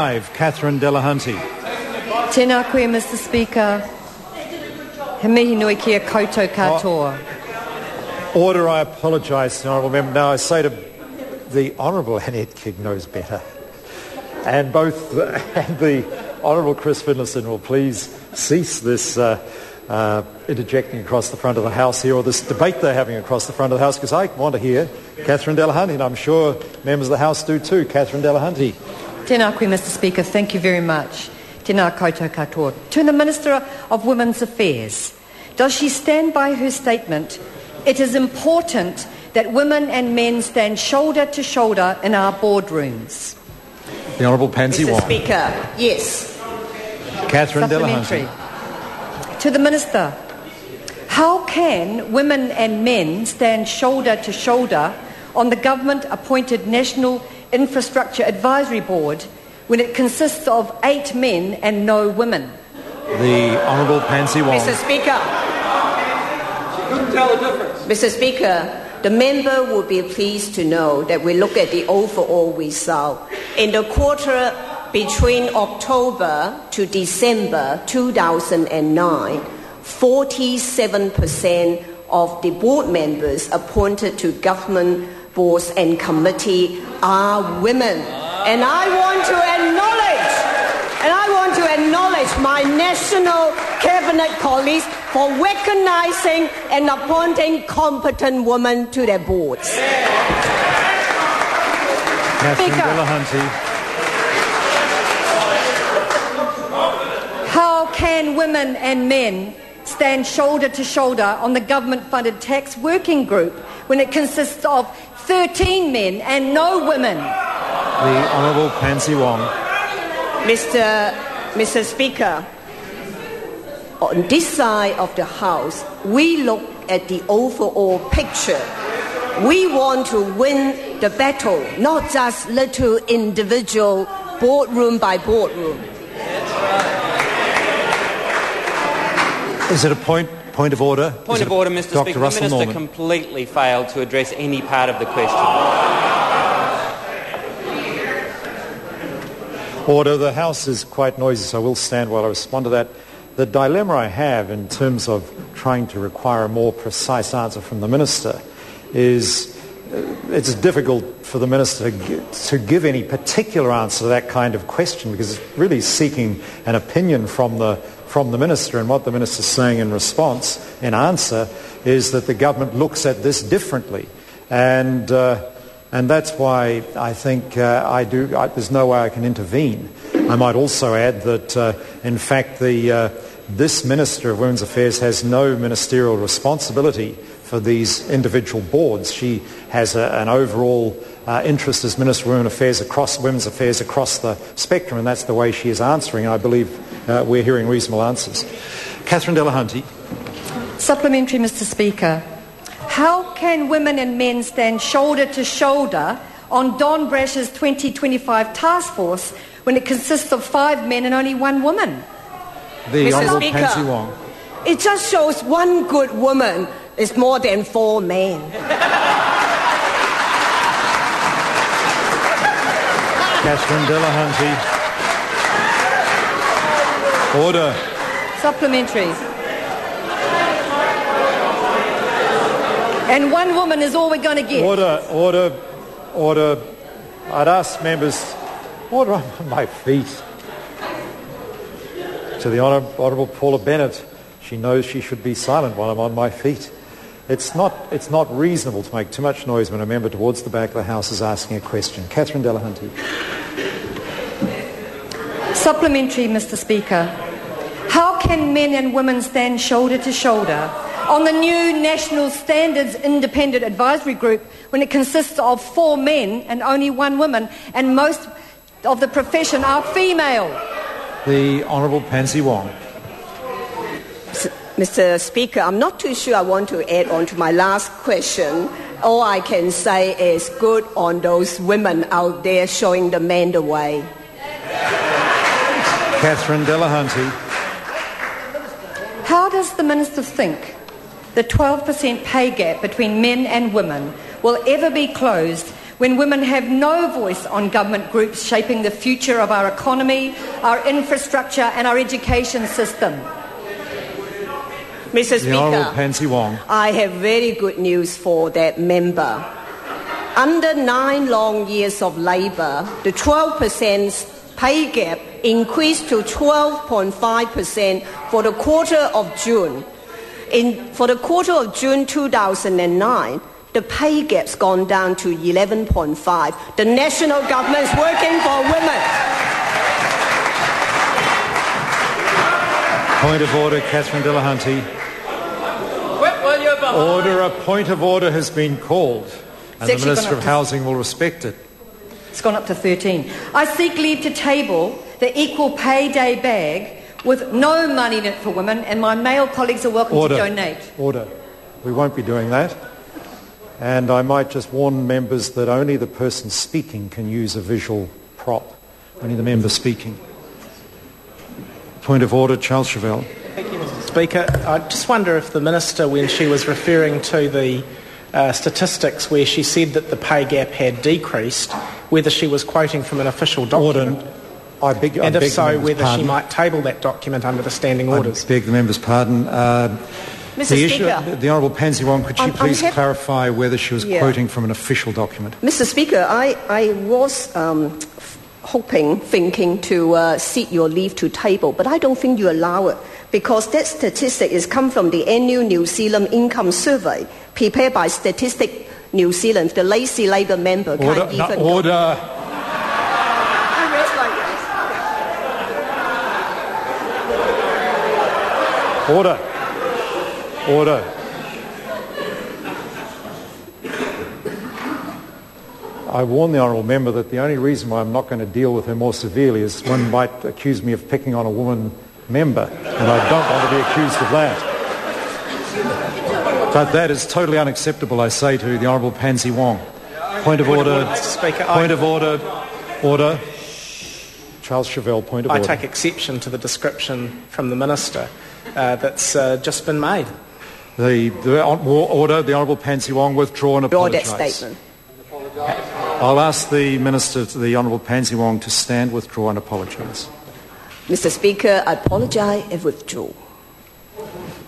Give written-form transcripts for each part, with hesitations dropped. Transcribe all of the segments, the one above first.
Catherine Delahunty. Tēnā koe, Mr. Speaker. He mihi nui kia koutou katoa. Order, I apologise, Honourable Member. Now I say to the Honourable Annette King knows better. And both and the Honourable Chris Finlayson will please cease this interjecting across the front of the House here, or this debate they're having across the front of the House, because I want to hear Catherine Delahunty, and I'm sure members of the House do too. Catherine Delahunty. Tēnā koe, Mr. Speaker. Thank you very much. Tēnā koutou katoa. To the Minister of Women's Affairs, does she stand by her statement, "It is important that women and men stand shoulder to shoulder in our boardrooms"? The Honourable Pansy Wong. Mr. Speaker, yes. Catherine Delahunty. To the Minister, how can women and men stand shoulder to shoulder on the government-appointed National Infrastructure Advisory Board when it consists of 8 men and no women? The Honourable Pansy Wong. Mr. Speaker. She couldn't tell the difference. Mr. Speaker, the member will be pleased to know that we look at the overall result. In the quarter between October to December 2009, 47% of the board members appointed to government boards and committee are women. And I want to acknowledge my national cabinet colleagues for recognizing and appointing competent women to their boards. Catherine Delahunty. How can women and men stand shoulder to shoulder on the government-funded tax working group when it consists of 13 men and no women? The Honourable Pansy Wong. Mr. Speaker, on this side of the House, we look at the overall picture. We want to win the battle, not just little individual boardroom by boardroom. Is it a point of order? Point of order, Mr. Speaker. The Minister completely failed to address any part of the question. Order. The House is quite noisy, so I will stand while I respond to that. The dilemma I have in terms of trying to require a more precise answer from the Minister is it's difficult for the Minister to give any particular answer to that kind of question, because it's really seeking an opinion from the Minister, and what the Minister is saying in response, in answer, is that the government looks at this differently. And that's why I think there's no way I can intervene. I might also add that, in fact, this Minister of Women's Affairs has no ministerial responsibility for these individual boards. She has an overall interest as Minister of Women's Affairs across the spectrum, and that's the way she is answering. I believe we're hearing reasonable answers. Catherine Delahunty. Supplementary, Mr. Speaker. How can women and men stand shoulder to shoulder on Don Brash's 2025 task force when it consists of 5 men and only 1 woman? The Honourable Pansy Wong. It just shows one good woman is more than 4 men. Catherine Delahunty. Order. Supplementary. And 1 woman is all we're going to get. Order. I'd ask members, order on my feet. To the Honourable Paula Bennett, she knows she should be silent while I'm on my feet. It's not reasonable to make too much noise when a member towards the back of the House is asking a question. Catherine Delahunty. Supplementary, Mr. Speaker. How can men and women stand shoulder to shoulder on the new National Standards Independent Advisory Group when it consists of 4 men and only 1 woman, and most of the profession are female? The Honourable Pansy Wong. Mr. Speaker, I'm not too sure I want to add on to my last question. All I can say is good on those women out there showing the men the way. Catherine Delahunty. How does the Minister think the 12% pay gap between men and women will ever be closed when women have no voice on government groups shaping the future of our economy, our infrastructure and our education system. Mr. Speaker, Honourable Pansy Wong. I have very good news for that member. Under 9 long years of Labour, the 12% pay gap increased to 12.5% for the quarter of June. For the quarter of June 2009, the pay gap's gone down to 11.5. The national government's working for women. Point of order, Catherine Delahunty. Order, a point of order has been called, and the Minister of Housing will respect it. It's gone up to 13. I seek leave to table the Equal Pay Day bag with no money in it for women, and my male colleagues are welcome to donate. Order. We won't be doing that. And I might just warn members that only the person speaking can use a visual prop. Only the member speaking. Point of order, Charles Chauvel. Thank you, Mr. Speaker. I just wonder if the Minister, when she was referring to the statistics where she said that the pay gap had decreased, whether she was quoting from an official document. And if so, whether she might table that document under the standing orders. I beg the member's pardon. Mr. Speaker, the Honourable Pansy Wong, could she please clarify whether she was quoting from an official document? Mr. Speaker, I was thinking to seek your leave to table, but I don't think you allow it, because that statistic is come from the annual New Zealand income survey prepared by Statistic New Zealand. The lazy Labour member can't even... Order. Order. Order. I warn the honourable member that the only reason why I'm not going to deal with her more severely is one might accuse me of picking on a woman member, and I don't want to be accused of that. But that is totally unacceptable, I say to the Honourable Pansy Wong. Point of order. Point of order. Order. Charles Chauvel, point of order. I take exception to the description from the Minister that's just been made. The order, the Honourable Pansy Wong, withdraw and apologise. Draw that statement. I'll ask the Minister, the Honourable Pansy Wong, to stand, withdraw and apologise. Mr. Speaker, I apologise and withdraw.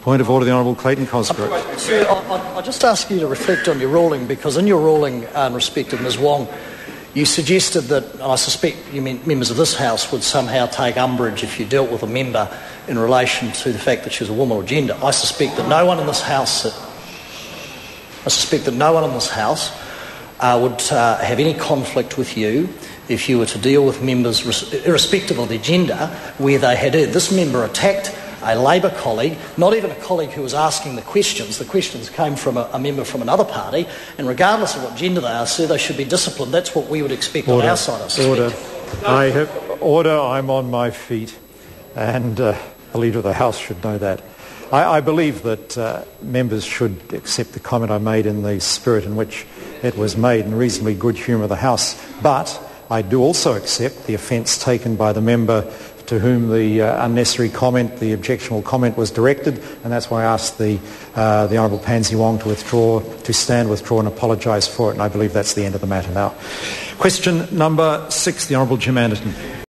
Point of order, the Honourable Clayton Cosgrove. Sir, I'll just ask you to reflect on your ruling, because in your ruling in respect of Ms Wong, you suggested that, I suspect you meant members of this House would somehow take umbrage if you dealt with a member in relation to the fact that she was a woman or gender. I suspect that no one in this House would have any conflict with you if you were to deal with members, irrespective of their gender, where they had heard this member attacked a Labor colleague, not even a colleague who was asking the questions. The questions came from a member from another party, and regardless of what gender they are, sir, they should be disciplined. That's what we would expect on our side, I suspect. Order. I'm on my feet, and the Leader of the House should know that. I believe that members should accept the comment I made in the spirit in which it was made, in reasonably good humour of the House. But I do also accept the offence taken by the member to whom the unnecessary comment, the objectionable comment, was directed, and that's why I asked the Honourable Pansy Wong to stand, withdraw and apologise for it, and I believe that's the end of the matter now. Question number 6, the Honourable Jim Anderton.